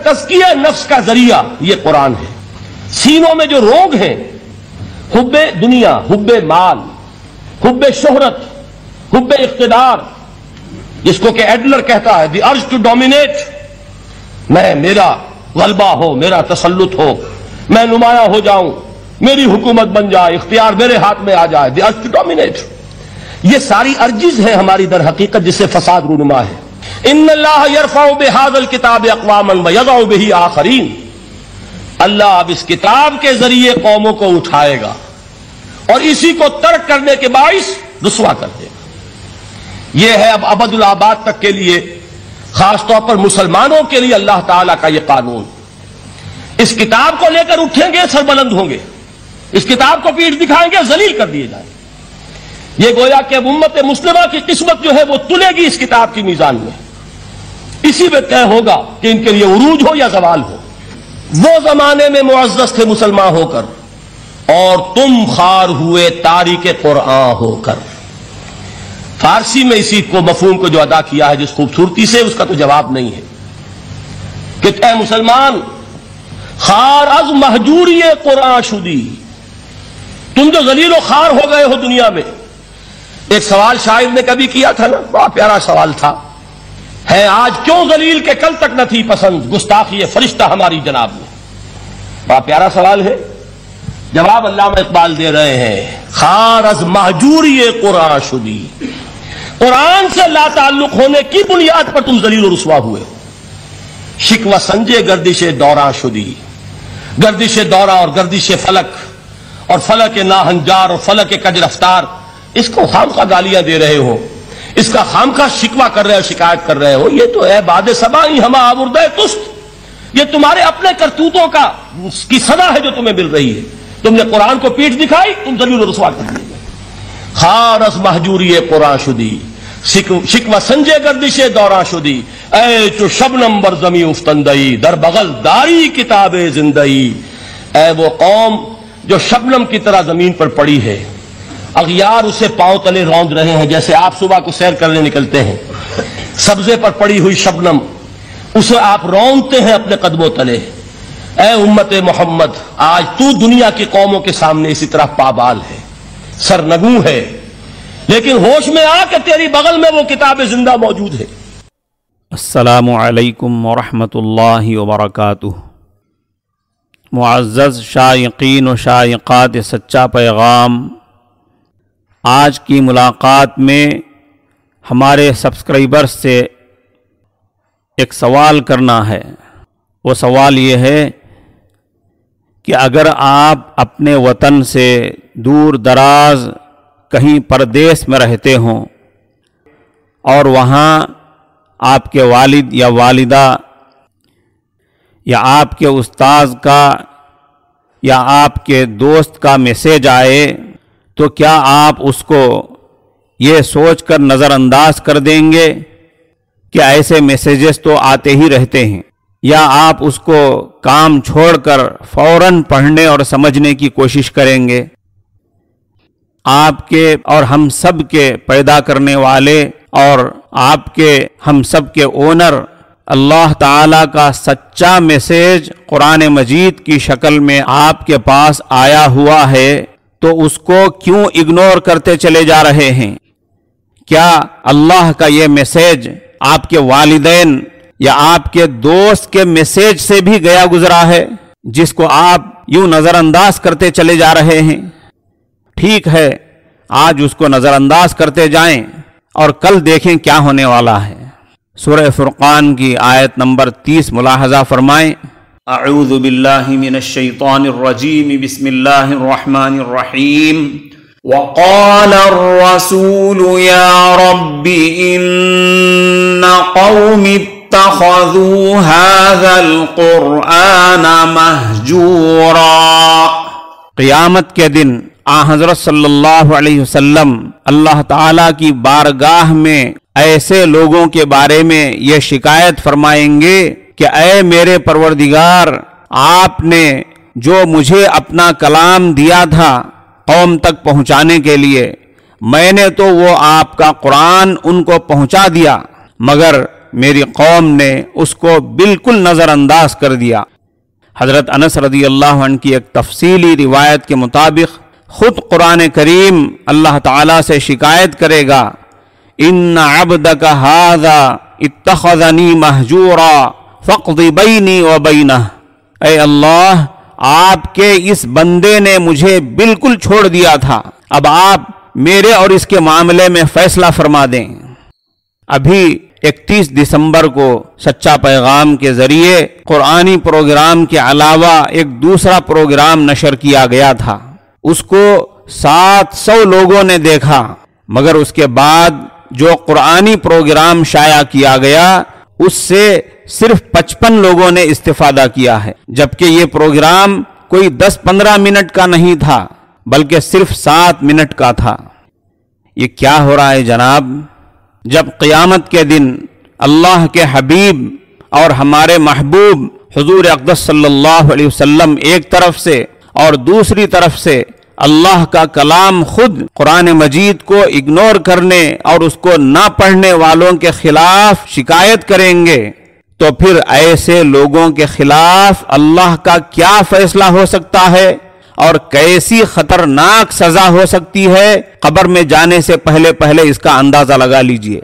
تزکیہ نفس کا ذریعہ یہ قرآن ہے. سینوں میں جو روگ ہیں، حب دنیا، حب مال، حب شہرت، حب اقتدار، جس کو کہ ایڈلر کہتا ہے دی ارج ٹو ڈومینیٹ، میرا غلبہ ہو، میرا تسلط ہو، میں نمایاں ہو جاؤں، میری حکومت بن جائے، اختیار میرے ہاتھ میں آ جائے، دی ارج ٹو ڈومینیٹ. یہ ساری ارجز ہے ہماری در حقیقت جس سے فساد رونما ہے. ان اللہ یرفع بہذا الکتاب اقواما ویضع بہ آخرین. اللہ اب اس کتاب کے ذریعے قوموں کو اٹھائے گا اور اسی کو ترک کرنے کے باعث رسوا کر دے گا. یہ ہے اب ابد الآباد تک کے لیے، خاص طور پر مسلمانوں کے لیے اللہ تعالیٰ کا یہ قانون. اس کتاب کو لے کر اٹھیں گے سربلند ہوں گے، اس کتاب کو پیٹھ دکھائیں گے ذلیل کر دیے جائیں گے. یہ گویا کہ اب امت مسلمہ کی قسمت جو ہے وہ تلے گی اس کتاب کی میزان میں. اسی میں طے ہوگا کہ ان کے لیے عروج ہو یا زوال ہو. وہ زمانے میں معزز تھے مسلمان ہو کر، اور تم خوار ہوئے تاریک قرآن ہو کر. فارسی میں اسی کو مفہوم کو جو ادا کیا ہے جس خوبصورتی سے، اس کا تو جواب نہیں ہے کہ اے مسلمان خار از مہجوری قرآن شدی، تم جو ذلیل و خوار ہو گئے ہو دنیا میں. ایک سوال شاعر نے کبھی کیا تھا نا، بڑا پیارا سوال تھا، ہے آج کیوں ذلیل کہ کل تک نہ تھی پسند گستاخی فرشتہ ہماری جناب میں. بڑا پیارا سوال ہے. جواب علامہ اقبال دے رہے ہیں، خار از مہجوری قرآن شدی، قرآن سے لا تعلق ہونے کی بنیاد پر تم ذلیل و رسوا ہوئے ہو. شکوہ سنجے گردش دوراں شدی، گردش دوراں اور گردش فلک اور فلک ناہنجار اور فلک کج رفتار، اس کو خامخواہ گالیاں دے رہے ہو، اس کا خامخواہ شکوہ کر رہے ہو، شکایت کر رہے ہو. یہ تو ہے باد صبائی ہما آوردہ تست، یہ تمہارے اپنے کرتوتوں کی سزا ہے جو تمہیں مل رہی ہے. تم نے قرآن کو پیٹھ دکھائی، تم ذلیل و رسوا کر دیے. خار از مہجوری قرآن شدی، شکوہ سنجے گردش دوراں شدی، اے چو شبنم بر زمیں افتندئی، در بغل داری کتاب زندئی. اے وہ قوم جو شبنم کی طرح زمین پر پڑی ہے، اغیار اسے پاؤں تلے روند رہے ہیں. جیسے آپ صبح کو سیر کرنے نکلتے ہیں، سبزے پر پڑی ہوئی شبنم، اسے آپ روندتے ہیں اپنے قدموں تلے. اے امت محمد، آج تو دنیا کی قوموں کے سامنے اسی طرح پابال ہے، سرنگوں ہے، لیکن ہوش میں آ کہ تیری بغل میں وہ کتاب زندہ موجود ہے. السلام علیکم ورحمۃ اللہ وبرکاتہ. معزز شائقین و شائقات سچا پیغام، آج کی ملاقات میں ہمارے سبسکرائبرز سے ایک سوال کرنا ہے. وہ سوال یہ ہے کہ اگر آپ اپنے وطن سے دور دراز کہیں پردیس میں رہتے ہوں اور وہاں آپ کے والد یا والدہ یا آپ کے استاذ کا یا آپ کے دوست کا میسیج آئے، تو کیا آپ اس کو یہ سوچ کر نظر انداز کر دیں گے کہ ایسے میسیجز تو آتے ہی رہتے ہیں، یا آپ اس کو کام چھوڑ کر فوراً پڑھنے اور سمجھنے کی کوشش کریں گے؟ آپ کے اور ہم سب کے پیدا کرنے والے اور آپ کے ہم سب کے اونر اللہ تعالیٰ کا سچا میسیج قرآن مجید کی شکل میں آپ کے پاس آیا ہوا ہے، تو اس کو کیوں اگنور کرتے چلے جا رہے ہیں؟ کیا اللہ کا یہ میسیج آپ کے والدین یا آپ کے دوست کے میسیج سے بھی گیا گزرا ہے جس کو آپ یوں نظر انداز کرتے چلے جا رہے ہیں؟ ٹھیک ہے، آج اس کو نظر انداز کرتے جائیں اور کل دیکھیں کیا ہونے والا ہے. سورہ فرقان کی آیت نمبر 30 ملاحظہ فرمائیں. اعوذ باللہ من الشیطان الرجیم، بسم اللہ الرحمن الرحیم. وقال الرسول یا رب ان قوم اتخذوا هذا القرآن مہجورا. قیامت کے دن حضرت صلی اللہ علیہ وسلم اللہ تعالیٰ کی بارگاہ میں ایسے لوگوں کے بارے میں یہ شکایت فرمائیں گے کہ اے میرے پروردگار، آپ نے جو مجھے اپنا کلام دیا تھا قوم تک پہنچانے کے لیے، میں نے تو وہ آپ کا قرآن ان کو پہنچا دیا، مگر میری قوم نے اس کو بالکل نظر انداز کر دیا۔ حضرت انس رضی اللہ عنہ کی ایک تفصیلی روایت کے مطابق خود قرآن کریم اللہ تعالیٰ سے شکایت کرے گا، ان عبدک ھذا اتخذنی مہجورا فاقض بینی و بینہ، اے اللہ آپ کے اس بندے نے مجھے بالکل چھوڑ دیا تھا، اب آپ میرے اور اس کے معاملے میں فیصلہ فرما دیں۔ ابھی 31 دسمبر کو سچا پیغام کے ذریعے قرآنی پروگرام کے علاوہ ایک دوسرا پروگرام نشر کیا گیا تھا، اس کو 700 لوگوں نے دیکھا، مگر اس کے بعد جو قرآنی پروگرام شائع کیا گیا اس سے صرف 55 لوگوں نے استفادہ کیا ہے، جبکہ یہ پروگرام کوئی 10-15 منٹ کا نہیں تھا بلکہ صرف 7 منٹ کا تھا۔ یہ کیا ہو رہا ہے جناب؟ جب قیامت کے دن اللہ کے حبیب اور ہمارے محبوب حضور اقدس صلی اللہ علیہ وسلم ایک طرف سے اور دوسری طرف سے اللہ کا کلام خود قرآن مجید کو اگنور کرنے اور اس کو نہ پڑھنے والوں کے خلاف شکایت کریں گے، تو پھر ایسے لوگوں کے خلاف اللہ کا کیا فیصلہ ہو سکتا ہے اور کیسی خطرناک سزا ہو سکتی ہے؟ قبر میں جانے سے پہلے اس کا اندازہ لگا لیجئے۔